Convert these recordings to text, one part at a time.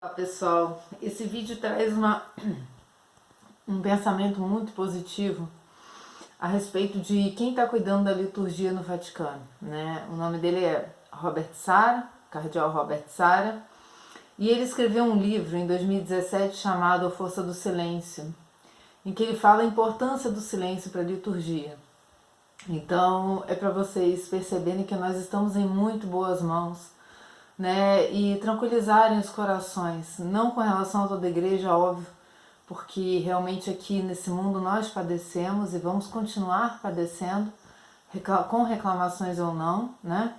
Olá pessoal, esse vídeo traz um pensamento muito positivo a respeito de quem está cuidando da liturgia no Vaticano, né? O nome dele é Robert Sarah, cardeal Robert Sarah, e ele escreveu um livro em 2017 chamado A Força do Silêncio, em que ele fala a importância do silêncio para a liturgia. Então é para vocês perceberem que nós estamos em muito boas mãos, né, e tranquilizarem os corações, não com relação a toda a igreja, óbvio, porque realmente aqui nesse mundo nós padecemos e vamos continuar padecendo, com reclamações ou não, né?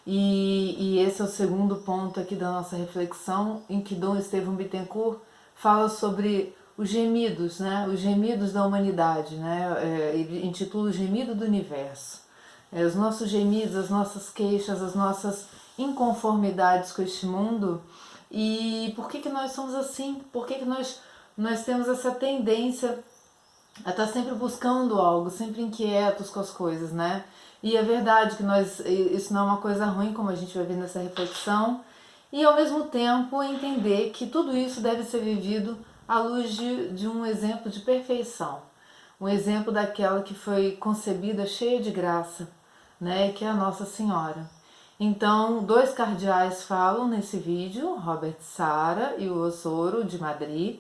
E esse é o segundo ponto aqui da nossa reflexão, em que Dom Estevão Bittencourt fala sobre os gemidos, né? Os gemidos da humanidade, né? Ele intitula o Gemido do Universo. Os nossos gemidos, as nossas queixas, as nossas inconformidades com este mundo. E por que nós somos assim? Por que nós temos essa tendência a estar sempre buscando algo, sempre inquietos com as coisas, né? E é verdade que isso não é uma coisa ruim, como a gente vai ver nessa reflexão, e ao mesmo tempo entender que tudo isso deve ser vivido à luz de um exemplo de perfeição, um exemplo daquela que foi concebida cheia de graça, né? Que é a Nossa Senhora. Então, dois cardeais falam nesse vídeo, Robert Sarah e o Osoro de Madrid.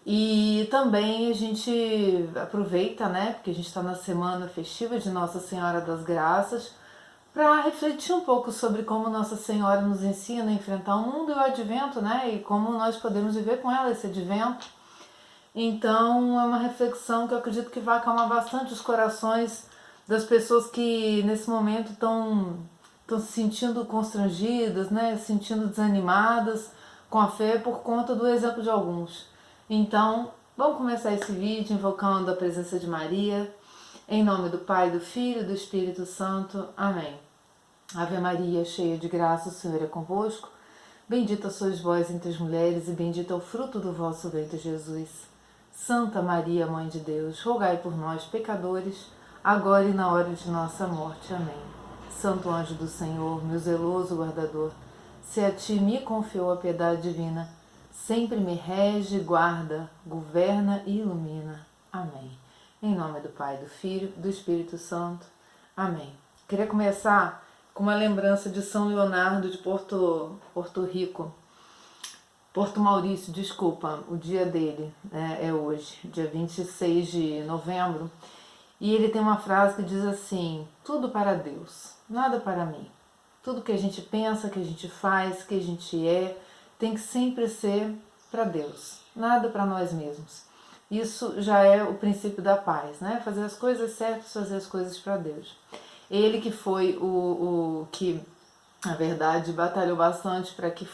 E também a gente aproveita, né, porque a gente está na semana festiva de Nossa Senhora das Graças, para refletir um pouco sobre como Nossa Senhora nos ensina a enfrentar o mundo e o advento, né, e como nós podemos viver com ela esse advento. Então é uma reflexão que eu acredito que vai acalmar bastante os corações das pessoas que nesse momento estão se sentindo constrangidas, né, se sentindo desanimadas com a fé por conta do exemplo de alguns. Então, vamos começar esse vídeo invocando a presença de Maria, em nome do Pai, do Filho e do Espírito Santo. Amém. Ave Maria, cheia de graça, o Senhor é convosco. Bendita sois vós entre as mulheres e bendito é o fruto do vosso ventre, Jesus. Santa Maria, Mãe de Deus, rogai por nós, pecadores, agora e na hora de nossa morte. Amém. Santo anjo do Senhor, meu zeloso guardador, se a ti me confiou a piedade divina, sempre me rege, guarda, governa e ilumina. Amém. Em nome do Pai, do Filho, do Espírito Santo. Amém. Queria começar com uma lembrança de São Leonardo de Porto Maurício, desculpa, o dia dele é hoje, dia 26 de novembro. E ele tem uma frase que diz assim: tudo para Deus, nada para mim. Tudo que a gente pensa, que a gente faz, que a gente tem que sempre ser para Deus, nada para nós mesmos. Isso já é o princípio da paz, né? Fazer as coisas certas, fazer as coisas para Deus. Ele que foi o que, na verdade, batalhou bastante para que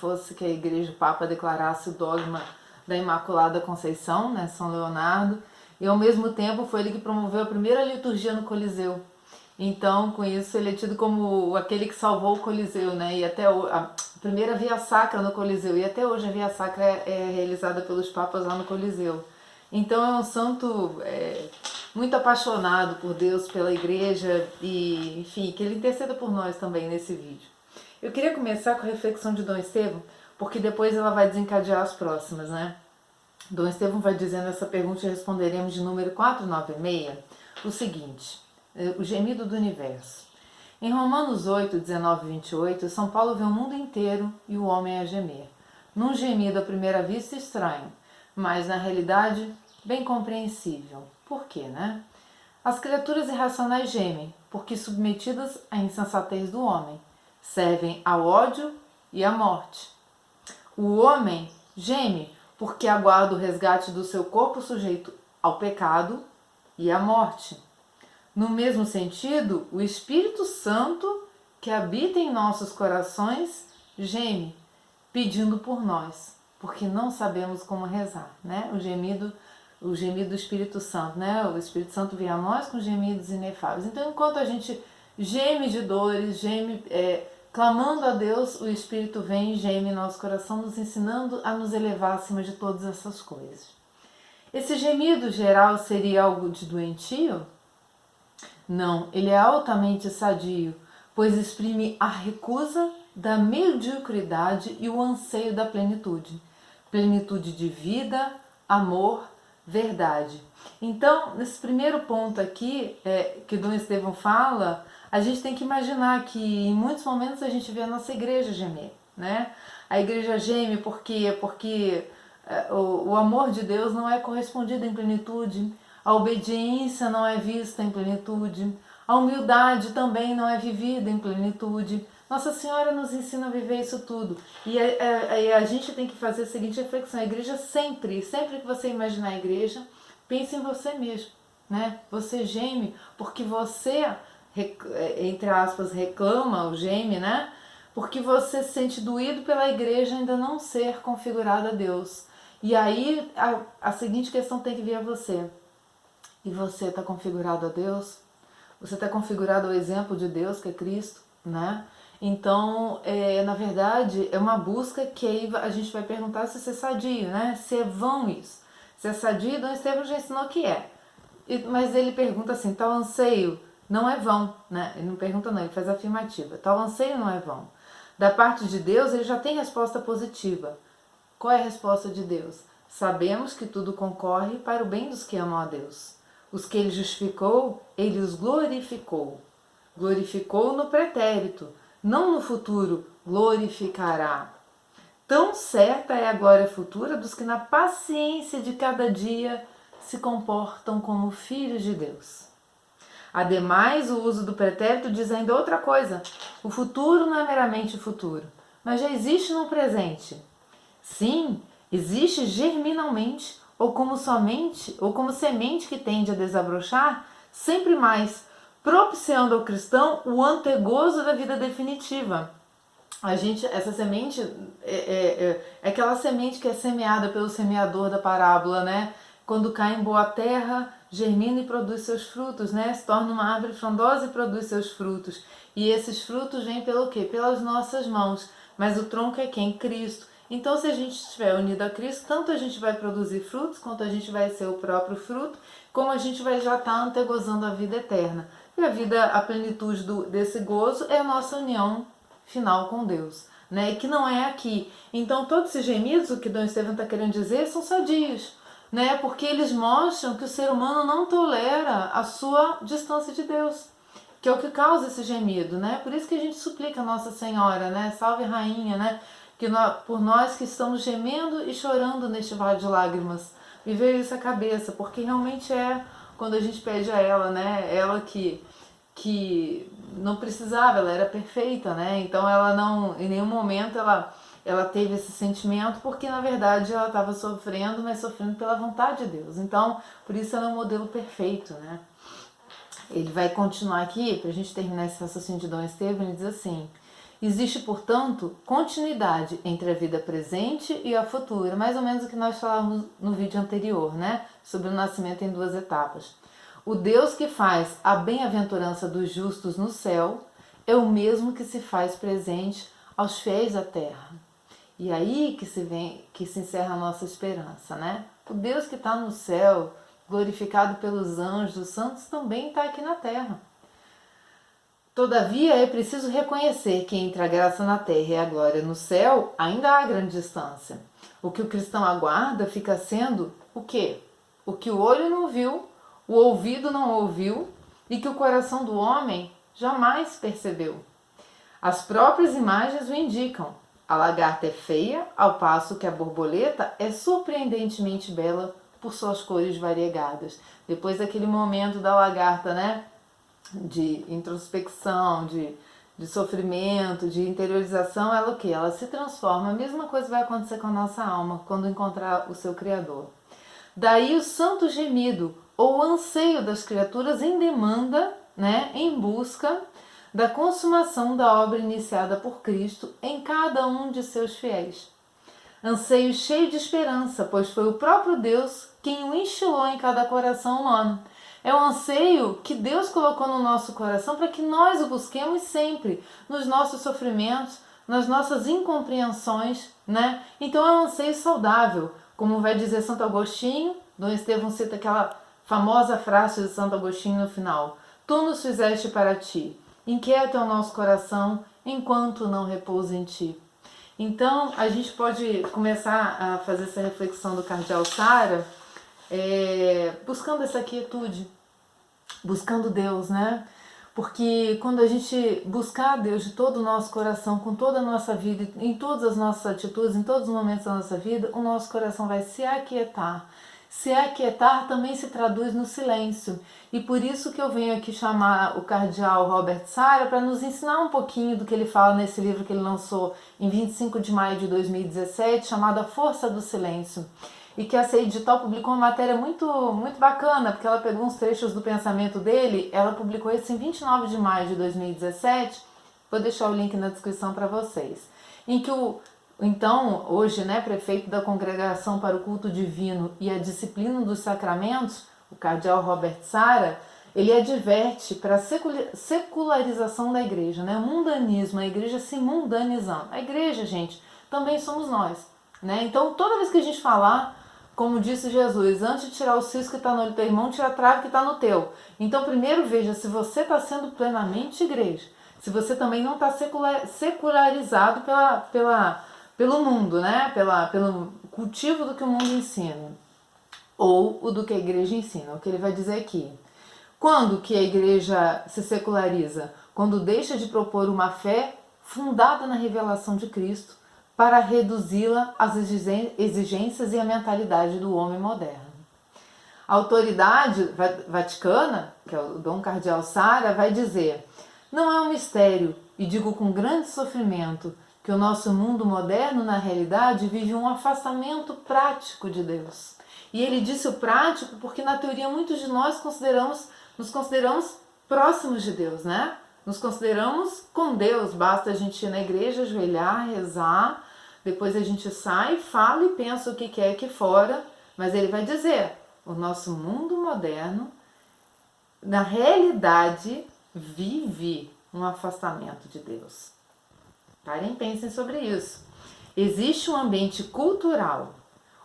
a Igreja, o Papa, declarasse o dogma da Imaculada Conceição, né? São Leonardo, e ao mesmo tempo foi ele que promoveu a primeira liturgia no Coliseu. Então, com isso, ele é tido como aquele que salvou o Coliseu, né? E até a primeira via sacra no Coliseu, e até hoje a via sacra é realizada pelos papas lá no Coliseu. Então é um santo muito apaixonado por Deus, pela igreja, e enfim, que ele interceda por nós também nesse vídeo. Eu queria começar com a reflexão de Dom Estevão, porque depois ela vai desencadear as próximas, né? Dom Estevão vai dizendo essa pergunta e responderemos de número 496, o seguinte: o gemido do universo. Em Romanos 8, 19 e 28, São Paulo vê o mundo inteiro e o homem a gemer. Num gemido à primeira vista estranho, mas na realidade bem compreensível. Por quê, né? As criaturas irracionais gemem, porque submetidas à insensatez do homem, servem ao ódio e à morte. O homem geme porque aguarda o resgate do seu corpo sujeito ao pecado e à morte. No mesmo sentido, o Espírito Santo, que habita em nossos corações, geme, pedindo por nós, porque não sabemos como rezar, né? O gemido do Espírito Santo, né? O Espírito Santo vem a nós com gemidos inefáveis. Então, enquanto a gente geme de dores, geme clamando a Deus, o Espírito vem e geme em nosso coração, nos ensinando a nos elevar acima de todas essas coisas. Esse gemido geral seria algo de doentio? Não, ele é altamente sadio, pois exprime a recusa da mediocridade e o anseio da plenitude. plenitude de vida, amor, verdade. Então, nesse primeiro ponto aqui, que Dom Estevão fala, a gente tem que imaginar que em muitos momentos a gente vê a nossa igreja gemer, né? A igreja geme porque o amor de Deus não é correspondido em plenitude, a obediência não é vista em plenitude, a humildade também não é vivida em plenitude. Nossa Senhora nos ensina a viver isso tudo. E a gente tem que fazer a seguinte reflexão: a igreja sempre que você imaginar a igreja, pense em você mesmo, né? Você geme porque você, entre aspas, reclama ou geme, né? Porque você se sente doído pela igreja ainda não ser configurada a Deus. E aí a seguinte questão tem que vir a você: e você está configurado a Deus? Você está configurado ao exemplo de Deus, que é Cristo, né? Então, na verdade, é uma busca que aí a gente vai perguntar se isso é sadio, né? Se é vão isso. Se é sadio, Dom Estevão já ensinou que é. Mas ele pergunta assim: tal anseio não é vão, né? Ele não pergunta não, ele faz a afirmativa. Tal anseio não é vão. Da parte de Deus, ele já tem resposta positiva. Qual é a resposta de Deus? Sabemos que tudo concorre para o bem dos que amam a Deus. Os que ele justificou, ele os glorificou. Glorificou no pretérito, não no futuro, glorificará. Tão certa é a glória futura dos que na paciência de cada dia se comportam como filhos de Deus. Ademais, o uso do pretérito diz ainda outra coisa: o futuro não é meramente futuro, mas já existe no presente. Sim, existe germinalmente, ou como semente que tende a desabrochar, sempre mais, propiciando ao cristão o antegozo da vida definitiva. Essa semente é aquela semente que é semeada pelo semeador da parábola, né? Quando cai em boa terra, germina e produz seus frutos, né? Se torna uma árvore frondosa e produz seus frutos. E esses frutos vêm pelo quê? Pelas nossas mãos. Mas o tronco é quem? Cristo. Então, se a gente estiver unido a Cristo, tanto a gente vai produzir frutos, quanto a gente vai ser o próprio fruto, como a gente vai já estar antegozando a vida eterna. E a plenitude desse gozo é a nossa união final com Deus, né? E que não é aqui. Então, todos esses gemidos, o que Dom Estevão está querendo dizer, são sadios, né? Porque eles mostram que o ser humano não tolera a sua distância de Deus, que é o que causa esse gemido, né? Por isso que a gente suplica a Nossa Senhora, né? Salve Rainha, né? Por nós que estamos gemendo e chorando neste vale de lágrimas. Me veio isso à cabeça, porque realmente quando a gente pede a ela, né? Ela que não precisava, ela era perfeita, né? Então ela não, em nenhum momento ela teve esse sentimento, porque na verdade ela estava sofrendo, mas sofrendo pela vontade de Deus. Então, por isso ela é um modelo perfeito, né? Ele vai continuar aqui, para a gente terminar esse raciocínio de Dom Estevão, ele diz assim: existe, portanto, continuidade entre a vida presente e a futura, mais ou menos o que nós falamos no vídeo anterior, né? Sobre o nascimento em duas etapas. O Deus que faz a bem-aventurança dos justos no céu é o mesmo que se faz presente aos fiéis da terra. E aí que se encerra a nossa esperança, né? O Deus que está no céu, glorificado pelos anjos, os santos, também está aqui na terra. Todavia, é preciso reconhecer que entre a graça na terra e a glória no céu ainda há grande distância. O que o cristão aguarda fica sendo o quê? O que o olho não viu, o ouvido não ouviu e que o coração do homem jamais percebeu. As próprias imagens o indicam. A lagarta é feia, ao passo que a borboleta é surpreendentemente bela por suas cores variegadas. Depois daquele momento da lagarta, né? De introspecção, de sofrimento, de interiorização, ela o quê? Ela se transforma. A mesma coisa vai acontecer com a nossa alma quando encontrar o seu Criador. Daí o santo gemido, ou o anseio das criaturas em demanda, né, em busca da consumação da obra iniciada por Cristo em cada um de seus fiéis. Anseio cheio de esperança, pois foi o próprio Deus quem o instilou em cada coração humano. É um anseio que Deus colocou no nosso coração para que nós o busquemos sempre, nos nossos sofrimentos, nas nossas incompreensões, né? Então é um anseio saudável, como vai dizer Santo Agostinho. Dom Estevão cita aquela famosa frase de Santo Agostinho no final: tu nos fizeste para ti, inquieto é o nosso coração enquanto não repousa em ti. Então, a gente pode começar a fazer essa reflexão do Cardeal Sara, buscando essa quietude, buscando Deus, né? Porque quando a gente buscar Deus de todo o nosso coração, com toda a nossa vida, em todas as nossas atitudes, em todos os momentos da nossa vida, o nosso coração vai se aquietar. Se aquietar também se traduz no silêncio. E por isso que eu venho aqui chamar o cardeal Robert Sara para nos ensinar um pouquinho do que ele fala nesse livro que ele lançou em 25 de maio de 2017, chamado A Força do Silêncio. E que a CI Digital publicou uma matéria muito bacana, porque ela pegou uns trechos do pensamento dele, ela publicou isso em 29 de maio de 2017, vou deixar o link na descrição para vocês, em que então, hoje, né, prefeito da Congregação para o Culto Divino e a Disciplina dos Sacramentos, o cardeal Robert Sara, ele adverte para a secularização da igreja, né, o mundanismo, a igreja se mundanizando. A igreja, gente, também somos nós, né? Então, toda vez que a gente falar, como disse Jesus, antes de tirar o cisco que está no olho do teu irmão, tira a trave que está no teu. Então, primeiro veja se você está sendo plenamente igreja, se você também não está secularizado pelo mundo, né? Pelo cultivo do que o mundo ensina, ou o do que a igreja ensina. O que ele vai dizer aqui. Quando que a igreja se seculariza? Quando deixa de propor uma fé fundada na revelação de Cristo, para reduzi-la às exigências e à mentalidade do homem moderno. A autoridade vaticana, que é o Dom Cardeal Sara, vai dizer: não é um mistério, e digo com grande sofrimento, que o nosso mundo moderno, na realidade, vive um afastamento prático de Deus. E ele disse o prático porque, na teoria, muitos de nós nos consideramos próximos de Deus, né? Nos consideramos com Deus, basta a gente ir na igreja, ajoelhar, rezar, depois a gente sai, fala e pensa o que quer aqui fora, mas ele vai dizer, o nosso mundo moderno, na realidade, vive um afastamento de Deus. Parem e pensem sobre isso. Existe um ambiente cultural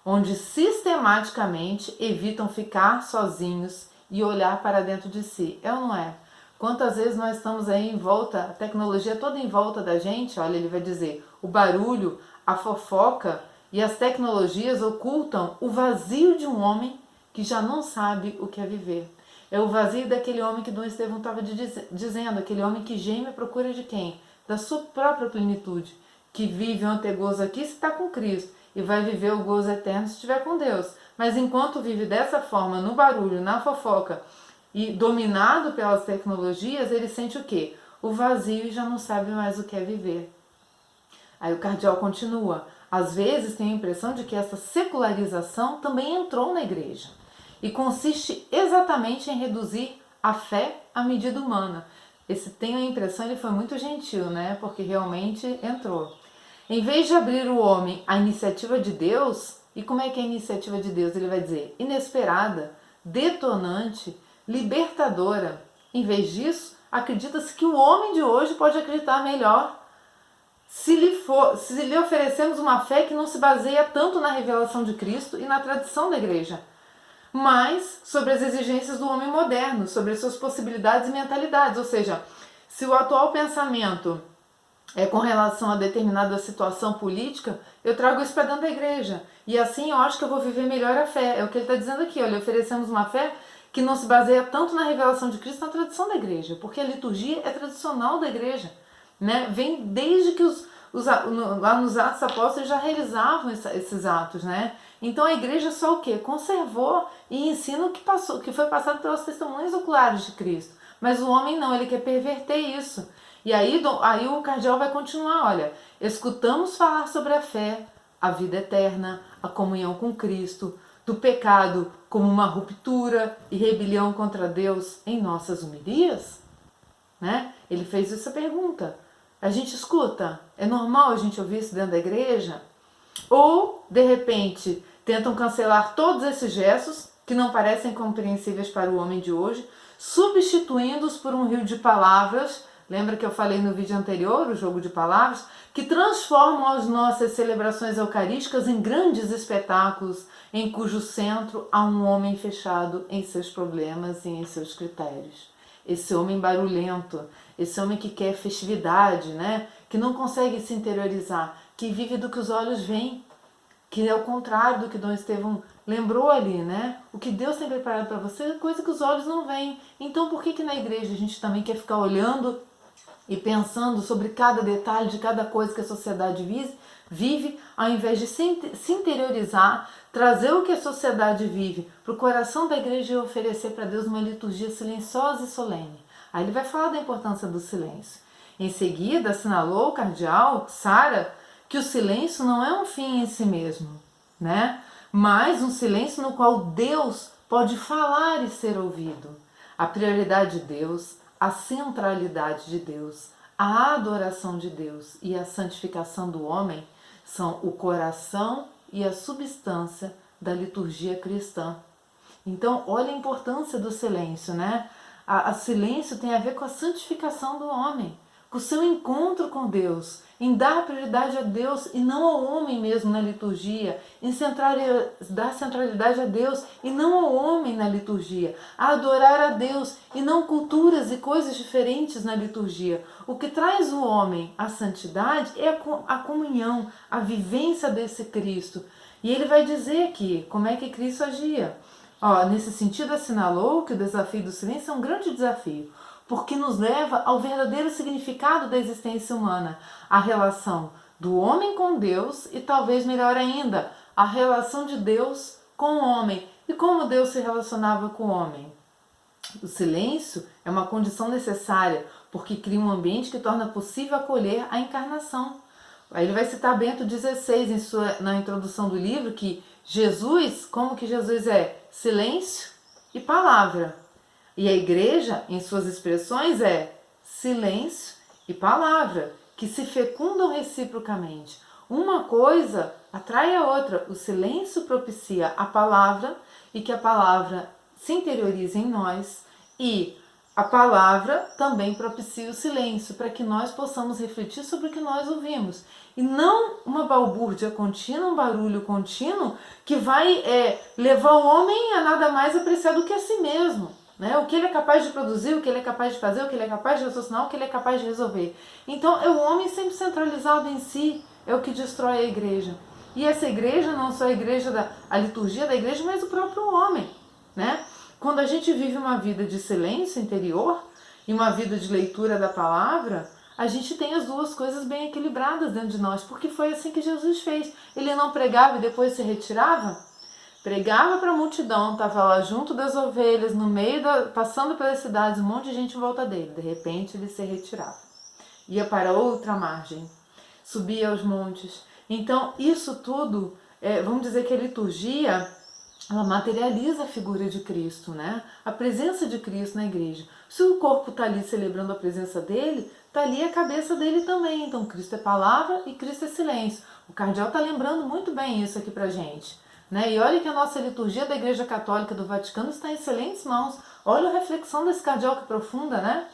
onde sistematicamente evitam ficar sozinhos e olhar para dentro de si. É ou não é? Quantas vezes nós estamos aí em volta, a tecnologia toda em volta da gente, olha, ele vai dizer, o barulho, a fofoca e as tecnologias ocultam o vazio de um homem que já não sabe o que é viver. É o vazio daquele homem que Dom Estevão estava dizendo, aquele homem que geme à procura de quem? Da sua própria plenitude, que vive um ter gozo aqui se está com Cristo e vai viver o gozo eterno se estiver com Deus. Mas enquanto vive dessa forma, no barulho, na fofoca e dominado pelas tecnologias, ele sente o quê? O vazio e já não sabe mais o que é viver. Aí o cardeal continua, às vezes tem a impressão de que essa secularização também entrou na igreja e consiste exatamente em reduzir a fé à medida humana. Esse tem a impressão, ele foi muito gentil, né? Porque realmente entrou. Em vez de abrir o homem à iniciativa de Deus, e como é que é a iniciativa de Deus? Ele vai dizer, inesperada, detonante, libertadora. Em vez disso, acredita-se que o homem de hoje pode acreditar melhor se lhe oferecemos uma fé que não se baseia tanto na revelação de Cristo e na tradição da igreja, mas sobre as exigências do homem moderno, sobre as suas possibilidades e mentalidades. Ou seja, se o atual pensamento é com relação a determinada situação política, eu trago isso para dentro da igreja. E assim eu acho que eu vou viver melhor a fé. É o que ele está dizendo aqui, olha, oferecemos uma fé que não se baseia tanto na revelação de Cristo, na tradição da igreja, porque a liturgia é tradicional da igreja. Né? Vem desde que lá nos Atos Apóstolos já realizavam esses atos, né? Então a igreja só o quê? Conservou e ensina o que foi passado pelas testemunhas oculares de Cristo. Mas o homem não, ele quer perverter isso. E aí o cardeal vai continuar, olha, escutamos falar sobre a fé, a vida eterna, a comunhão com Cristo, do pecado como uma ruptura e rebelião contra Deus em nossas homilias? Né? Ele fez essa pergunta. A gente escuta? É normal a gente ouvir isso dentro da igreja? Ou, de repente, tentam cancelar todos esses gestos que não parecem compreensíveis para o homem de hoje, substituindo-os por um rio de palavras, lembra que eu falei no vídeo anterior, o jogo de palavras, que transformam as nossas celebrações eucarísticas em grandes espetáculos, em cujo centro há um homem fechado em seus problemas e em seus critérios. Esse homem barulhento, esse homem que quer festividade, né? Que não consegue se interiorizar, que vive do que os olhos veem, que é o contrário do que Dom Estevão lembrou ali, né? O que Deus tem preparado para você é coisa que os olhos não veem. Então por que na igreja a gente também quer ficar olhando e pensando sobre cada detalhe de cada coisa que a sociedade vive, ao invés de se interiorizar, trazer o que a sociedade vive para o coração da igreja e oferecer para Deus uma liturgia silenciosa e solene? Aí ele vai falar da importância do silêncio. Em seguida, assinalou o cardeal Sara que o silêncio não é um fim em si mesmo, né? Mas um silêncio no qual Deus pode falar e ser ouvido. A prioridade de Deus, a centralidade de Deus, a adoração de Deus e a santificação do homem são o coração e a substância da liturgia cristã. Então, olha a importância do silêncio, né? O silêncio tem a ver com a santificação do homem, com o seu encontro com Deus, em dar prioridade a Deus e não ao homem mesmo na liturgia, em dar centralidade a Deus e não ao homem na liturgia, a adorar a Deus e não culturas e coisas diferentes na liturgia. O que traz o homem à santidade é a comunhão, a vivência desse Cristo. E ele vai dizer aqui como é que Cristo agia. Nesse sentido, assinalou que o desafio do silêncio é um grande desafio, porque nos leva ao verdadeiro significado da existência humana, a relação do homem com Deus e, talvez melhor ainda, a relação de Deus com o homem e como Deus se relacionava com o homem. O silêncio é uma condição necessária, porque cria um ambiente que torna possível acolher a encarnação. Aí ele vai citar Bento XVI na introdução do livro, que Jesus, como que Jesus é? Silêncio e palavra. E a igreja, em suas expressões, é silêncio e palavra, que se fecundam reciprocamente. Uma coisa atrai a outra. O silêncio propicia a palavra e que a palavra se interiorize em nós, e a palavra também propicia o silêncio, para que nós possamos refletir sobre o que nós ouvimos. E não uma balbúrdia contínua, um barulho contínuo que vai levar o homem a nada mais apreciar do que a si mesmo. Né? O que ele é capaz de produzir, o que ele é capaz de fazer, o que ele é capaz de raciocinar, o que ele é capaz de resolver. Então é o homem sempre centralizado em si, é o que destrói a igreja. E essa igreja não só a liturgia da igreja, mas o próprio homem. Né? Quando a gente vive uma vida de silêncio interior e uma vida de leitura da palavra, a gente tem as duas coisas bem equilibradas dentro de nós, porque foi assim que Jesus fez. Ele não pregava e depois se retirava? Pregava para a multidão, estava lá junto das ovelhas, no meio passando pelas cidades, um monte de gente em volta dele. De repente ele se retirava, ia para outra margem, subia aos montes. Então isso tudo, vamos dizer que a liturgia, ela materializa a figura de Cristo, né? A presença de Cristo na igreja. Se o corpo está ali celebrando a presença dele, está ali a cabeça dele também. Então Cristo é palavra e Cristo é silêncio. O cardeal está lembrando muito bem isso aqui para a gente. Né? E olha que a nossa liturgia da Igreja Católica do Vaticano está em excelentes mãos. Olha a reflexão desse cardeal que profunda, né?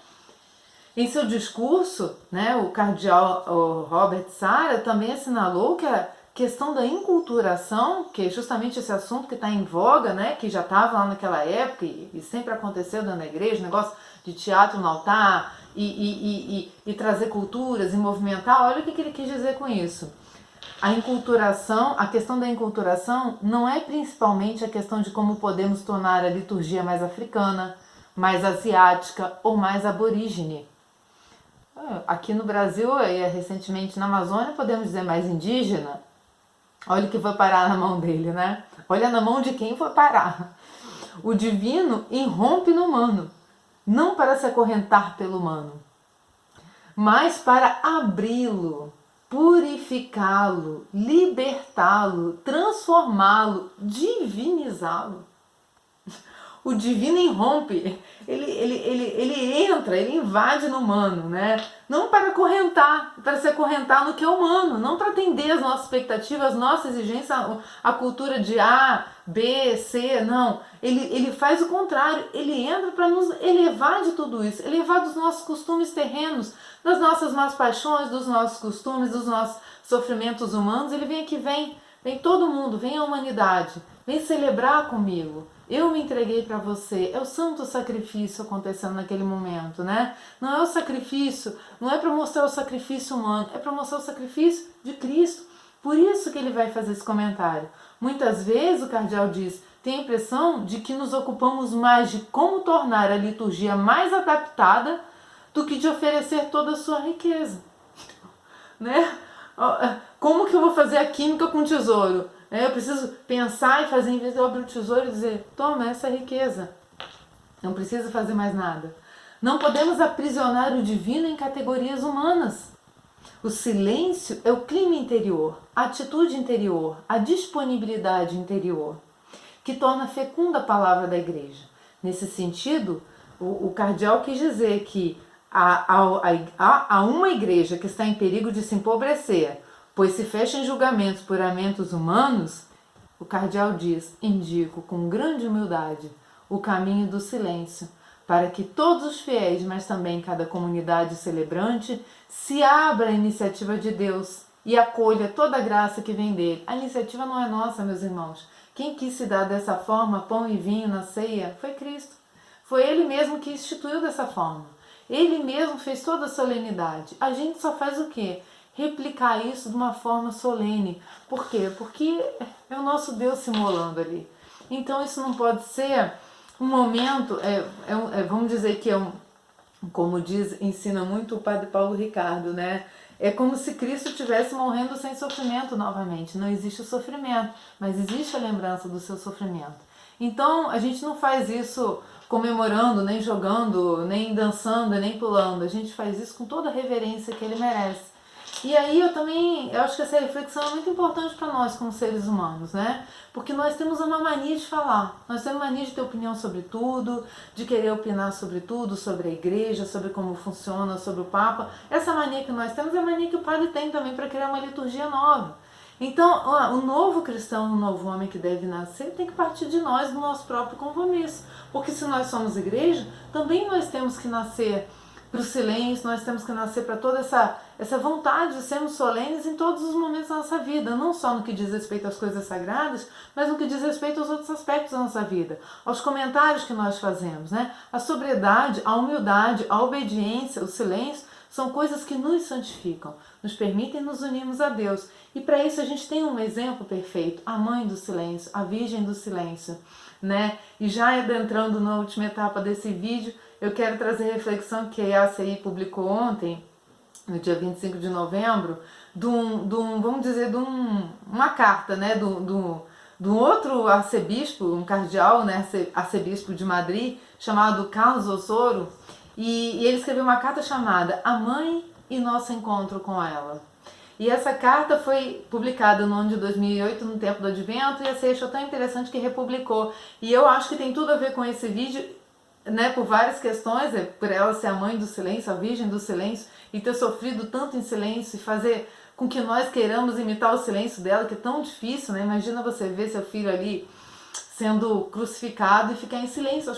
Em seu discurso, né, o cardeal Robert Sarah também assinalou que a questão da enculturação, que é justamente esse assunto que está em voga, né, que já estava lá naquela época e sempre aconteceu dentro da igreja, negócio de teatro no altar e trazer culturas e movimentar. Olha o que ele quis dizer com isso. A questão da enculturação não é principalmente a questão de como podemos tornar a liturgia mais africana, mais asiática ou mais aborígene. Aqui no Brasil e recentemente na Amazônia podemos dizer mais indígena. Olha o que foi parar na mão dele, né? Olha na mão de quem foi parar. O divino irrompe no humano, não para se acorrentar pelo humano, mas para abri-lo, purificá-lo, libertá-lo, transformá-lo, divinizá-lo. O divino irrompe, ele entra, ele invade no humano, né? Não para se acorrentar no que é humano, não para atender as nossas expectativas, as nossas exigências, a cultura de A, B, C, não. Ele faz o contrário, ele entra para nos elevar de tudo isso, elevar dos nossos costumes terrenos, das nossas más paixões, dos nossos costumes, dos nossos sofrimentos humanos. Ele vem aqui, vem todo mundo, vem a humanidade, vem celebrar comigo. Eu me entreguei para você. É o santo sacrifício acontecendo naquele momento, né? Não é o sacrifício, não é para mostrar o sacrifício humano, é para mostrar o sacrifício de Cristo. Por isso que ele vai fazer esse comentário. Muitas vezes o cardeal diz, tem a impressão de que nos ocupamos mais de como tornar a liturgia mais adaptada do que de oferecer toda a sua riqueza, né? Como que eu vou fazer a química com tesouro? Eu preciso pensar e fazer, em vez de eu abrir o tesouro e dizer, toma essa riqueza. Não precisa fazer mais nada. Não podemos aprisionar o divino em categorias humanas. O silêncio é o clima interior, a atitude interior, a disponibilidade interior, que torna fecunda a palavra da igreja. Nesse sentido, o cardeal quis dizer que há uma igreja que está em perigo de se empobrecer, pois se fecha em julgamentos por amentos humanos. O cardeal diz, indico com grande humildade o caminho do silêncio, para que todos os fiéis, mas também cada comunidade celebrante, se abra à iniciativa de Deus e acolha toda a graça que vem dele. A iniciativa não é nossa, meus irmãos. Quem quis se dar dessa forma, pão e vinho na ceia, foi Cristo. Foi Ele mesmo que instituiu dessa forma. Ele mesmo fez toda a solenidade. A gente só faz o quê? Replicar isso de uma forma solene. Por quê? Porque é o nosso Deus se molando ali. Então isso não pode ser um momento, vamos dizer que como ensina muito o Padre Paulo Ricardo, né? É como se Cristo estivesse morrendo sem sofrimento novamente. Não existe o sofrimento, mas existe a lembrança do seu sofrimento. Então a gente não faz isso comemorando, nem jogando, nem dançando, nem pulando. A gente faz isso com toda a reverência que ele merece. E aí eu acho que essa reflexão é muito importante para nós como seres humanos, né? Porque nós temos uma mania de falar, nós temos mania de ter opinião sobre tudo, de querer opinar sobre tudo, sobre a igreja, sobre como funciona, sobre o Papa. Essa mania que nós temos é a mania que o padre tem também para criar uma liturgia nova. Então, o novo cristão, o novo homem que deve nascer, tem que partir de nós, do nosso próprio compromisso. Porque se nós somos igreja, também nós temos que nascer para o silêncio, nós temos que nascer para toda essa vontade de sermos solenes em todos os momentos da nossa vida, não só no que diz respeito às coisas sagradas, mas no que diz respeito aos outros aspectos da nossa vida, aos comentários que nós fazemos, né? A sobriedade, a humildade, a obediência, o silêncio, são coisas que nos santificam, nos permitem nos unirmos a Deus. E para isso a gente tem um exemplo perfeito, a Mãe do Silêncio, a Virgem do Silêncio, né? E já entrando na última etapa desse vídeo, eu quero trazer a reflexão que a ACI publicou ontem, no dia 25 de novembro, vamos dizer, uma carta, né, do outro arcebispo, um cardeal, né, arcebispo de Madrid, chamado Carlos Osoro, e ele escreveu uma carta chamada A Mãe e Nosso Encontro com Ela. E essa carta foi publicada no ano de 2008, no tempo do Advento, e a CEI achou tão interessante que republicou. E eu acho que tem tudo a ver com esse vídeo, né, por várias questões, por ela ser a mãe do silêncio, a virgem do silêncio, e ter sofrido tanto em silêncio, e fazer com que nós queiramos imitar o silêncio dela, que é tão difícil, né? Imagina você ver seu filho ali sendo crucificado e ficar em silêncio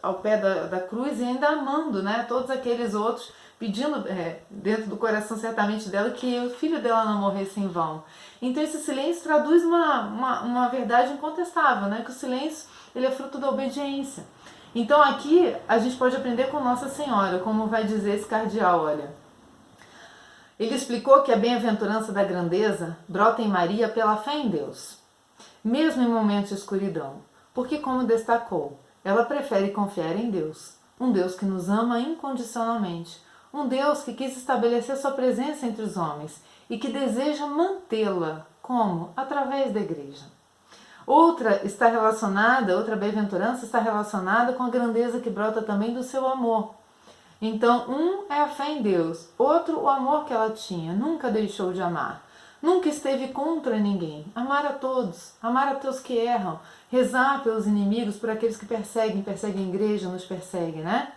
ao pé da cruz e ainda amando, né, todos aqueles outros, pedindo dentro do coração certamente dela que o filho dela não morresse em vão. Então esse silêncio traduz uma verdade incontestável, né, que o silêncio ele é fruto da obediência. Então aqui a gente pode aprender com Nossa Senhora, como vai dizer esse cardeal, olha. Ele explicou que a bem-aventurança da grandeza brota em Maria pela fé em Deus, mesmo em momentos de escuridão, porque, como destacou, ela prefere confiar em Deus, um Deus que nos ama incondicionalmente, um Deus que quis estabelecer sua presença entre os homens e que deseja mantê-la, como? Através da igreja. Outra bem-aventurança está relacionada com a grandeza que brota também do seu amor. Então, um é a fé em Deus, outro o amor que ela tinha, nunca deixou de amar. Nunca esteve contra ninguém. Amar a todos os que erram, rezar pelos inimigos, por aqueles que perseguem a igreja, nos perseguem, né?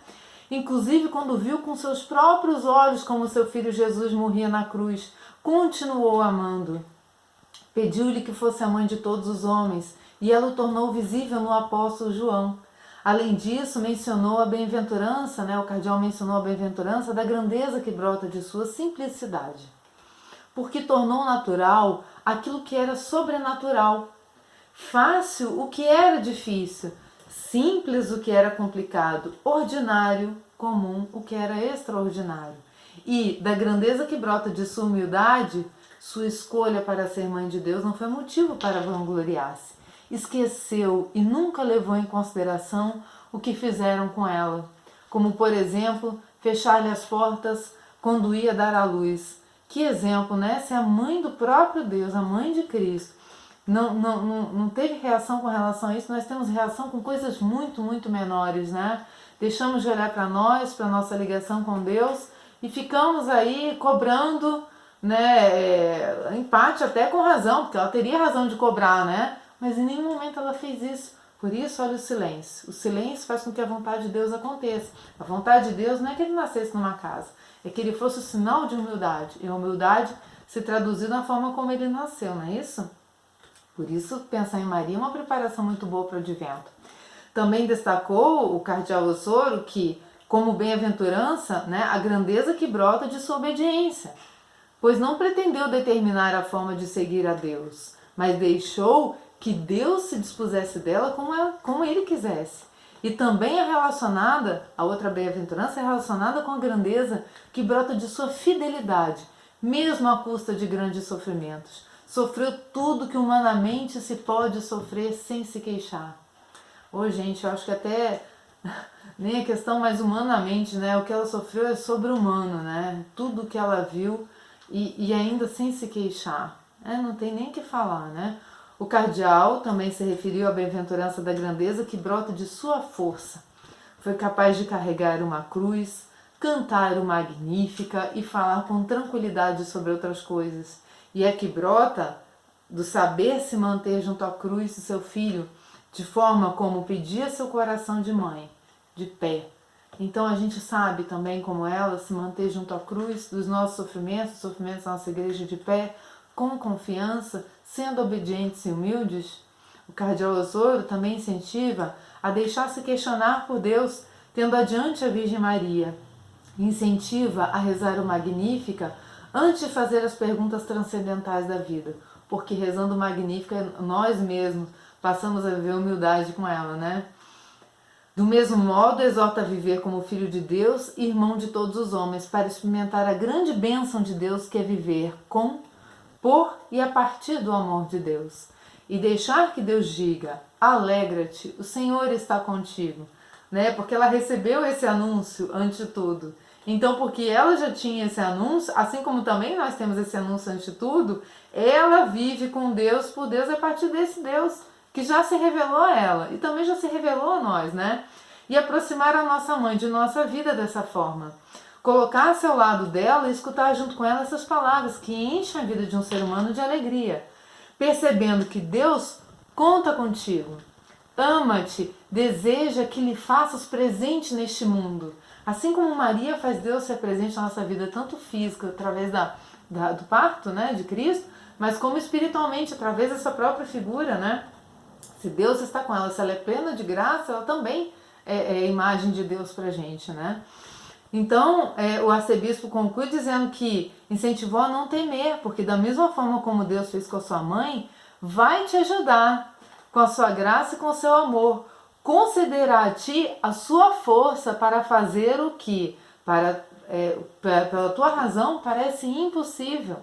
Inclusive, quando viu com seus próprios olhos como seu filho Jesus morria na cruz, continuou amando. Pediu-lhe que fosse a mãe de todos os homens, e ela o tornou visível no apóstolo João. Além disso, mencionou a bem-aventurança, né? O cardeal mencionou a bem-aventurança da grandeza que brota de sua simplicidade, porque tornou natural aquilo que era sobrenatural, fácil o que era difícil, simples o que era complicado, ordinário, comum o que era extraordinário. E da grandeza que brota de sua humildade, sua escolha para ser mãe de Deus não foi motivo para vangloriar-se. Esqueceu e nunca levou em consideração o que fizeram com ela, como por exemplo, fechar-lhe as portas quando ia dar à luz. Que exemplo, né? Se a mãe do próprio Deus, a mãe de Cristo, não teve reação com relação a isso, nós temos reação com coisas muito, muito menores, né? Deixamos de olhar para nós, para nossa ligação com Deus e ficamos aí cobrando, né? Em parte até com razão, porque ela teria razão de cobrar, né? Mas em nenhum momento ela fez isso. Por isso, olha o silêncio. O silêncio faz com que a vontade de Deus aconteça. A vontade de Deus não é que ele nascesse numa casa, é que ele fosse o sinal de humildade. E a humildade se traduziu na forma como ele nasceu, não é isso? Por isso, pensar em Maria é uma preparação muito boa para o advento. Também destacou o cardeal Osoro que, como bem-aventurança, né, a grandeza que brota de sua obediência, pois não pretendeu determinar a forma de seguir a Deus, mas deixou que Deus se dispusesse dela como ele quisesse. E também é relacionada, a outra bem-aventurança é relacionada com a grandeza que brota de sua fidelidade, mesmo à custa de grandes sofrimentos. Sofreu tudo que humanamente se pode sofrer sem se queixar. Ô, gente, eu acho que até nem a questão mais humanamente, né? O que ela sofreu é sobre-humano, né? Tudo que ela viu e ainda sem se queixar. Não tem nem o que falar, né? O cardeal também se referiu à bem-aventurança da grandeza que brota de sua força. Foi capaz de carregar uma cruz, cantar o Magnífica e falar com tranquilidade sobre outras coisas. E é que brota do saber se manter junto à cruz de seu filho, de forma como pedia seu coração de mãe, de pé. Então a gente sabe também como ela se manter junto à cruz dos nossos sofrimentos, sofrimentos da nossa igreja de pé, com confiança, sendo obedientes e humildes. O cardeal Osoro também incentiva a deixar-se questionar por Deus, tendo adiante a Virgem Maria. Incentiva a rezar o Magnífica antes de fazer as perguntas transcendentais da vida, porque rezando o Magnífica nós mesmos passamos a viver humildade com ela, né? Do mesmo modo, exorta a viver como filho de Deus e irmão de todos os homens, para experimentar a grande bênção de Deus que é viver com, por e a partir do amor de Deus. E deixar que Deus diga, alegra-te, o Senhor está contigo, né? Porque ela recebeu esse anúncio antes de tudo. Então, porque ela já tinha esse anúncio, assim como também nós temos esse anúncio antes de tudo, ela vive com Deus, por Deus, a partir desse Deus que já se revelou a ela e também já se revelou a nós, né? E aproximar a nossa mãe de nossa vida dessa forma. Colocar-se ao lado dela e escutar junto com ela essas palavras que enchem a vida de um ser humano de alegria, percebendo que Deus conta contigo, ama-te, deseja que lhe faças presente neste mundo. Assim como Maria faz Deus ser presente na nossa vida, tanto física, através do parto, né, de Cristo, mas como espiritualmente, através dessa própria figura, né? Se Deus está com ela, se ela é plena de graça, ela também é imagem de Deus pra gente, né? Então, o arcebispo conclui dizendo que incentivou a não temer, porque da mesma forma como Deus fez com a sua mãe, vai te ajudar com a sua graça e com o seu amor. Concederá a ti a sua força para fazer o que, pela tua razão, parece impossível.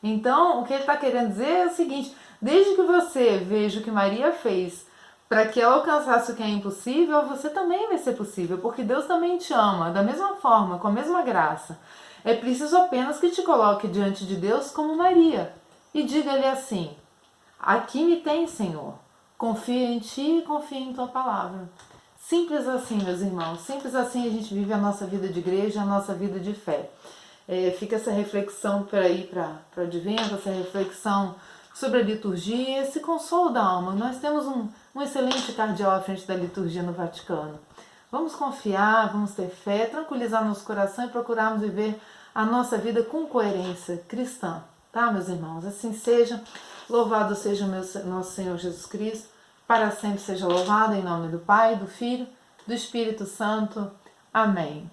Então, o que ele está querendo dizer é o seguinte: desde que você veja o que Maria fez para que ela alcançasse o que é impossível, você também vai ser possível, porque Deus também te ama, da mesma forma, com a mesma graça. É preciso apenas que te coloque diante de Deus como Maria e diga-lhe assim: aqui me tem, Senhor, confio em Ti e confio em Tua palavra. Simples assim, meus irmãos, simples assim a gente vive a nossa vida de igreja, a nossa vida de fé. Fica essa reflexão para ir para o Advento, essa reflexão sobre a liturgia, esse consolo da alma. Nós temos um excelente cardeal à frente da liturgia no Vaticano. Vamos confiar, vamos ter fé, tranquilizar nosso coração e procurarmos viver a nossa vida com coerência cristã. Tá, meus irmãos? Assim seja. Louvado seja o nosso Senhor Jesus Cristo. Para sempre seja louvado, em nome do Pai, do Filho, do Espírito Santo. Amém.